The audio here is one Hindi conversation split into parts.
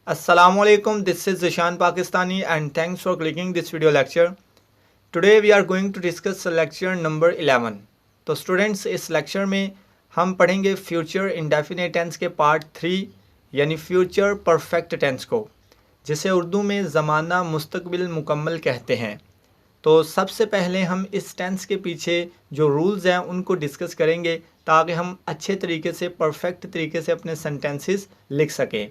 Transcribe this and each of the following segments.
Assalamualaikum, this is Zishan Pakistani and thanks for clicking this video lecture. Today we are going to discuss lecture number 11. तो स्टूडेंट्स इस लेक्चर में हम पढ़ेंगे फ्यूचर इंडेफिनिट टेंस के पार्ट 3 यानी फ्यूचर परफेक्ट टेंस को, जिसे उर्दू में ज़माना मुस्तकबिल मुकम्मल कहते हैं। तो सबसे पहले हम इस टेंस के पीछे जो रूल्स हैं उनको डिस्कस करेंगे ताकि हम अच्छे तरीके से परफेक्ट तरीके से अपने सेंटेंसेस लिख सकें।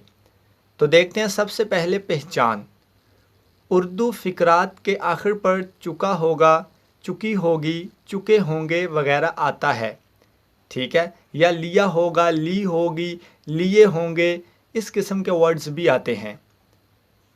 तो देखते हैं सबसे पहले पहचान। उर्दू फ़िक्रात के आखिर पर चुका होगा, चुकी होगी, चुके होंगे वगैरह आता है, ठीक है, या लिया होगा, ली होगी, लिए होंगे, इस किस्म के वर्ड्स भी आते हैं।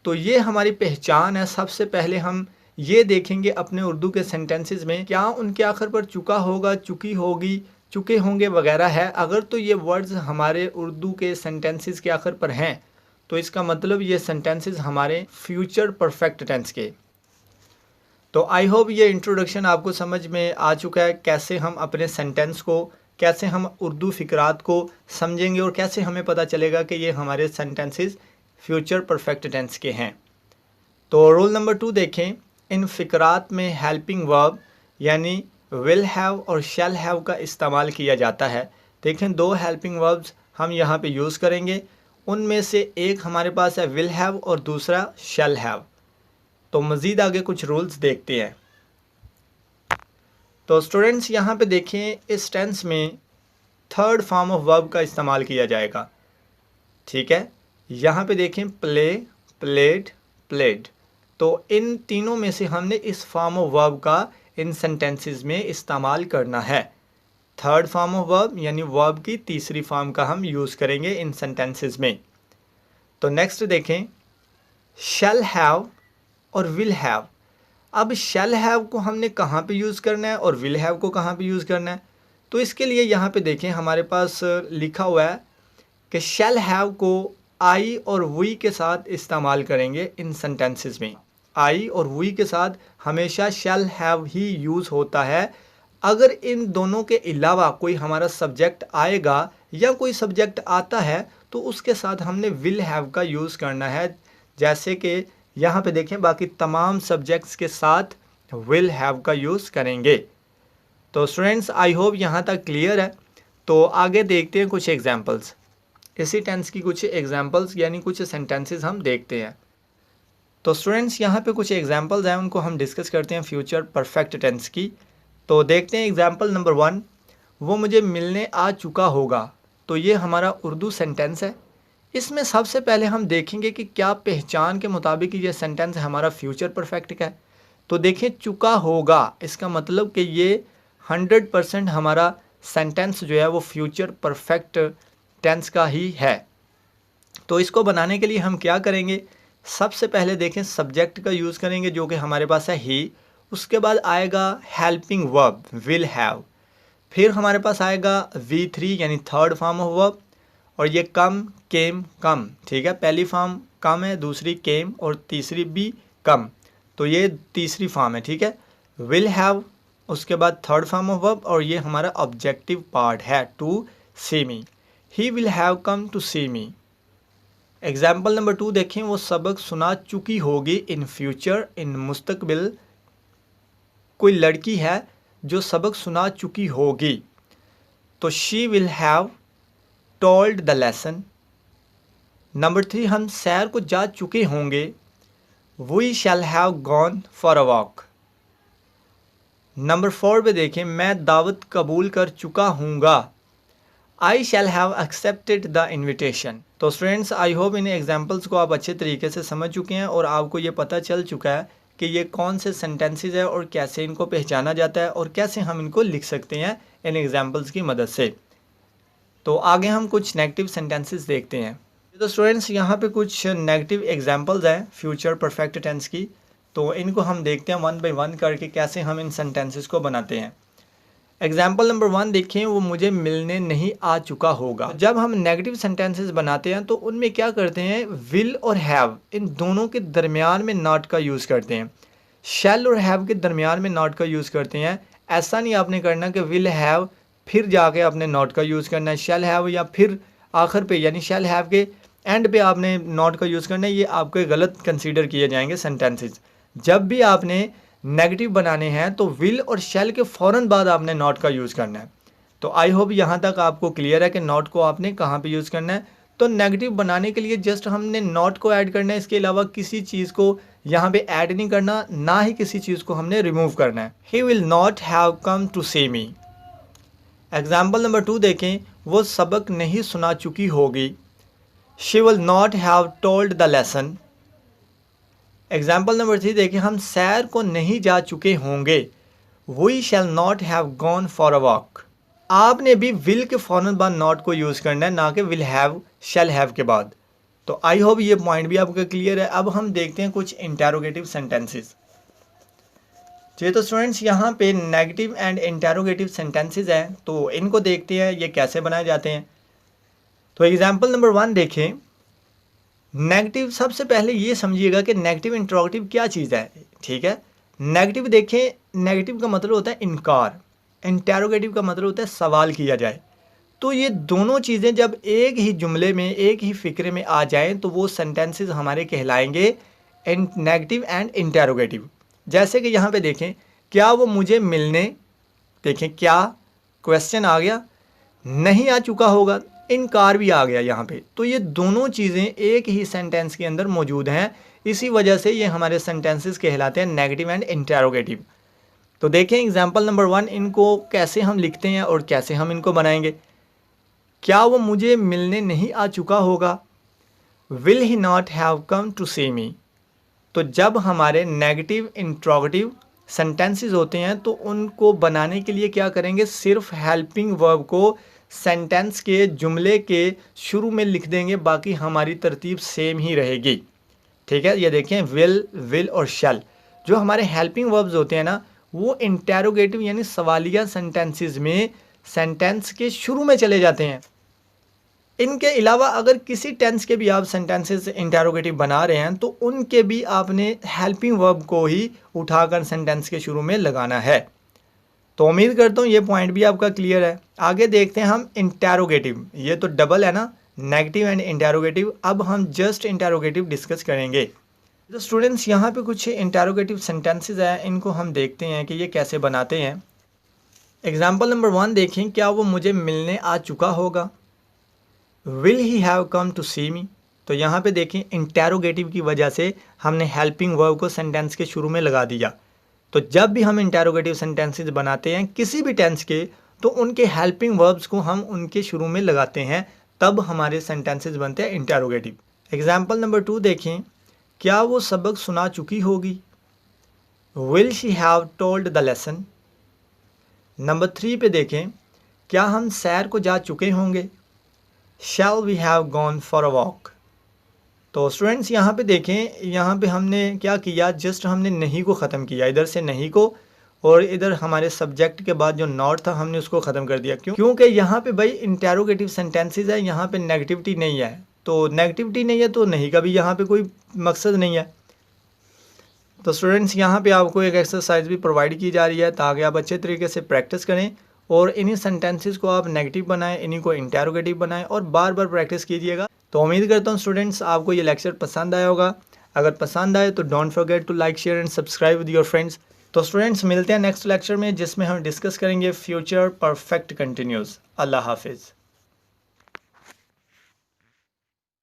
तो ये हमारी पहचान है। सबसे पहले हम ये देखेंगे अपने उर्दू के सेंटेंसेस में क्या उनके आखिर पर चुका होगा, चुकी होगी, चुके होंगे वगैरह है। अगर तो ये वर्ड्स हमारे उर्दू के सेंटेंसेस के आखिर पर हैं तो इसका मतलब ये सेंटेंसेस हमारे फ्यूचर परफेक्ट टेंस के। तो आई होप ये इंट्रोडक्शन आपको समझ में आ चुका है, कैसे हम अपने सेंटेंस को, कैसे हम उर्दू फ़िक्रात को समझेंगे और कैसे हमें पता चलेगा कि ये हमारे सेंटेंसेस फ्यूचर परफेक्ट टेंस के हैं। तो रूल नंबर 2 देखें। इन फ़िक्रात में हेल्पिंग वर्ब यानी विल हैव और शैल हैव का इस्तेमाल किया जाता है। देखें, दो हेल्पिंग वर्ब्स हम यहाँ पे यूज़ करेंगे। उनमें से एक हमारे पास है विल हैव और दूसरा शैल हैव। तो मज़ीद आगे कुछ रूल्स देखते हैं। तो स्टूडेंट्स यहाँ पे देखें, इस टेंस में थर्ड फॉर्म ऑफ वर्ब का इस्तेमाल किया जाएगा, ठीक है। यहाँ पे देखें प्ले, प्लेड, प्लेड। तो इन तीनों में से हमने इस फॉर्म ऑफ वर्ब का इन सेंटेंसेस में इस्तेमाल करना है। थर्ड फॉर्म ऑफ वर्ब यानी वर्ब की तीसरी फॉर्म का हम यूज़ करेंगे इन सेंटेंसेस में। तो नेक्स्ट देखें, शैल हैव और विल हैव। अब शैल हैव को हमने कहाँ पे यूज़ करना है और विल हैव को कहाँ पे यूज़ करना है। तो इसके लिए यहाँ पे देखें, हमारे पास लिखा हुआ है कि शैल हैव को आई और वी के साथ इस्तेमाल करेंगे इन सेंटेंसेस में। आई और वी के साथ हमेशा शैल हैव ही यूज़ होता है। अगर इन दोनों के अलावा कोई हमारा सब्जेक्ट आएगा या कोई सब्जेक्ट आता है तो उसके साथ हमने विल हैव का यूज़ करना है। जैसे कि यहाँ पे देखें, बाकी तमाम सब्जेक्ट्स के साथ विल हैव का यूज़ करेंगे। तो स्टूडेंट्स आई होप यहाँ तक क्लियर है। तो आगे देखते हैं कुछ एग्जांपल्स। इसी टेंस की कुछ एग्जांपल्स यानी कुछ सेंटेंसेस हम देखते हैं। तो स्टूडेंट्स यहाँ पे कुछ एग्जांपल्स हैं, उनको हम डिस्कस करते हैं फ्यूचर परफेक्ट टेंस की। तो देखते हैं एग्जाम्पल नंबर 1, वो मुझे मिलने आ चुका होगा। तो ये हमारा उर्दू सेंटेंस है। इसमें सबसे पहले हम देखेंगे कि क्या पहचान के मुताबिक ये सेंटेंस हमारा फ्यूचर परफेक्ट का है। तो देखें, चुका होगा, इसका मतलब कि ये 100% हमारा सेंटेंस जो है वो फ्यूचर परफेक्ट टेंस का ही है। तो इसको बनाने के लिए हम क्या करेंगे, सबसे पहले देखें सब्जेक्ट का यूज़ करेंगे जो कि हमारे पास है ही। उसके बाद आएगा हेल्पिंग वर्ब विल हैव। फिर हमारे पास आएगा V3 यानी थर्ड फॉर्म ऑफ वर्ब, और ये कम, केम, कम, ठीक है। पहली फॉर्म कम है, दूसरी केम और तीसरी भी कम। तो ये तीसरी फॉर्म है, ठीक है। विल हैव, उसके बाद थर्ड फॉर्म ऑफ वर्ब, और ये हमारा ऑब्जेक्टिव पार्ट है to see me. He will have come to see me. Example number 2 देखें, वो सबक सुना चुकी होगी इन फ्यूचर, इन मुस्तकबिल। कोई लड़की है जो सबक सुना चुकी होगी, तो she will have told the lesson. Number 3, हम सैर को जा चुके होंगे, we shall have gone for a walk. Number 4 पे देखें, मैं दावत कबूल कर चुका हूँगा, I shall have accepted the invitation. तो स्टूडेंट्स आई होप इन एग्जाम्पल्स को आप अच्छे तरीके से समझ चुके हैं और आपको ये पता चल चुका है कि ये कौन से सेंटेंसेस है और कैसे इनको पहचाना जाता है और कैसे हम इनको लिख सकते हैं इन एग्जाम्पल्स की मदद से। तो आगे हम कुछ नेगेटिव सेंटेंसेस देखते हैं। तो स्टूडेंट्स यहाँ पे कुछ नेगेटिव एग्जाम्पल्स हैं फ्यूचर परफेक्ट टेंस की। तो इनको हम देखते हैं 1 बाय 1 करके कैसे हम इन सेंटेंसेस को बनाते हैं। एग्जाम्पल नंबर 1 देखें, वो मुझे मिलने नहीं आ चुका होगा। जब हम नेगेटिव सेंटेंसेस बनाते हैं तो उनमें क्या करते हैं, विल और हैव इन दोनों के दरमियान में नॉट का यूज़ करते हैं। शैल और हैव के दरमियान में नॉट का यूज़ करते हैं। ऐसा नहीं आपने करना कि विल हैव फिर जाके अपने नॉट का यूज़ करना है, शैल हैव या फिर आखिर पे यानी शैल हैव के एंड पे आपने नॉट का यूज़ करना है, ये आपके गलत कंसीडर किए जाएंगे सेंटेंसेस। जब भी आपने नेगेटिव बनाने हैं तो विल और शैल के फ़ौरन बाद आपने नॉट का यूज़ करना है। तो आई होप यहाँ तक आपको क्लियर है कि नॉट को आपने कहाँ पे यूज़ करना है। तो नेगेटिव बनाने के लिए जस्ट हमने नॉट को ऐड करना है, इसके अलावा किसी चीज़ को यहाँ पे ऐड नहीं करना, ना ही किसी चीज़ को हमने रिमूव करना है। He will not have come to see me. Example number 2 देखें, वो सबक नहीं सुना चुकी होगी। She will not have told the lesson. Example number 3 देखें, हम सैर को नहीं जा चुके होंगे। We shall not have gone for a walk. आपने भी विल के फ़ौरन बाद नॉट को यूज़ करना है, ना कि विल हैव शैल हैव के बाद। तो आई होप ये पॉइंट भी आपका क्लियर है। अब हम देखते हैं कुछ इंटेरोगेटिव सेंटेंसेस। जी तो स्टूडेंट्स, यहाँ पे नेगेटिव एंड इंटेरोगेटिव सेंटेंसेस हैं, तो इनको देखते हैं ये कैसे बनाए जाते हैं। तो एग्जाम्पल नंबर 1 देखें। नेगेटिव, सबसे पहले ये समझिएगा कि नेगेटिव इंट्रोगेटिव क्या चीज़ है। ठीक है, नेगेटिव देखें, नेगेटिव का मतलब होता है इनकार, इंटेरोगेटिव का मतलब होता है सवाल किया जाए। तो ये दोनों चीज़ें जब एक ही जुमले में, एक ही फिक्रे में आ जाएं तो वो सेंटेंसेस हमारे कहलाएंगे नेगेटिव एंड इंटेरोगेटिव। जैसे कि यहाँ पे देखें, क्या वो मुझे मिलने, देखें क्या क्वेश्चन आ गया, नहीं आ चुका होगा, इनकार भी आ गया यहाँ पे। तो ये दोनों चीज़ें एक ही सेंटेंस के अंदर मौजूद हैं, इसी वजह से ये हमारे सेंटेंसेस कहलाते हैं नेगेटिव एंड इंटेरोगेटिव। तो देखें एग्जाम्पल नंबर 1, इनको कैसे हम लिखते हैं और कैसे हम इनको बनाएंगे। क्या वो मुझे मिलने नहीं आ चुका होगा। Will he not have come to see me. तो जब हमारे नेगेटिव इंट्रोगेटिव सेंटेंसेस होते हैं तो उनको बनाने के लिए क्या करेंगे, सिर्फ हेल्पिंग वर्ब को सेंटेंस के जुमले के शुरू में लिख देंगे, बाकी हमारी तरतीब सेम ही रहेगी। ठीक है, ये देखें विल और शैल जो हमारे हेल्पिंग वर्ब्स होते हैं ना, वो इंटेरोगेटिव यानी सवालिया सेंटेंसेस में सेंटेंस के शुरू में चले जाते हैं। इनके अलावा अगर किसी टेंस के भी आप सेंटेंसेस इंटेरोगेटिव बना रहे हैं तो उनके भी आपने हेल्पिंग वर्ब को ही उठाकर सेंटेंस के शुरू में लगाना है। तो उम्मीद करता हूँ ये पॉइंट भी आपका क्लियर है। आगे देखते हैं हम इंटेरोगेटिव, ये तो डबल है ना, नेगेटिव एंड इंटेरोगेटिव। अब हम जस्ट इंटेरोगेटिव डिस्कस करेंगे। तो स्टूडेंट्स, यहाँ पे कुछ इंटेरोगेटिव सेंटेंसेस हैं, इनको हम देखते हैं कि ये कैसे बनाते हैं। एग्जाम्पल नंबर 1 देखें, क्या वो मुझे मिलने आ चुका होगा। Will he have come to see me. तो यहाँ पे देखें इंटेरोगेटिव की वजह से हमने हेल्पिंग वर्ब को सेंटेंस के शुरू में लगा दिया। तो जब भी हम इंटेरोगेटिव सेंटेंसेस बनाते हैं किसी भी टेंस के, तो उनके हेल्पिंग वर्ब्स को हम उनके शुरू में लगाते हैं, तब हमारे सेंटेंसेस बनते हैं इंटेरोगेटिव। एग्जाम्पल नंबर 2 देखें, क्या वो सबक सुना चुकी होगी। Will she have told the lesson. Number 3 पे देखें, क्या हम सैर को जा चुके होंगे। Shall we have gone for a walk. तो स्टूडेंट्स, यहाँ पे देखें, यहाँ पे हमने क्या किया, जस्ट हमने नहीं को ख़त्म किया, इधर से नहीं को, और इधर हमारे सब्जेक्ट के बाद जो नॉट था हमने उसको ख़त्म कर दिया। क्योंकि यहाँ पे भाई इंटेरोगेटिव सेंटेंसेस है, यहाँ पे नेगेटिविटी नहीं है। तो नेगेटिविटी नहीं है तो नहीं का भी यहाँ पे कोई मकसद नहीं है। तो स्टूडेंट्स, यहाँ पे आपको एक एक्सरसाइज भी प्रोवाइड की जा रही है ताकि आप अच्छे तरीके से प्रैक्टिस करें और इन्हीं सेंटेंसेस को आप नेगेटिव बनाएं, इन्हीं को इंटेरोगेटिव बनाएं और बार बार प्रैक्टिस कीजिएगा। तो उम्मीद करता हूँ स्टूडेंट्स आपको ये लेक्चर पसंद आया होगा। अगर पसंद आए तो don't forget to like, share and subscribe with your friends. तो स्टूडेंट्स, मिलते हैं नेक्स्ट लेक्चर में जिसमें हम डिस्कस करेंगे फ्यूचर परफेक्ट कंटिन्यूस। अल्लाह हाफिज़।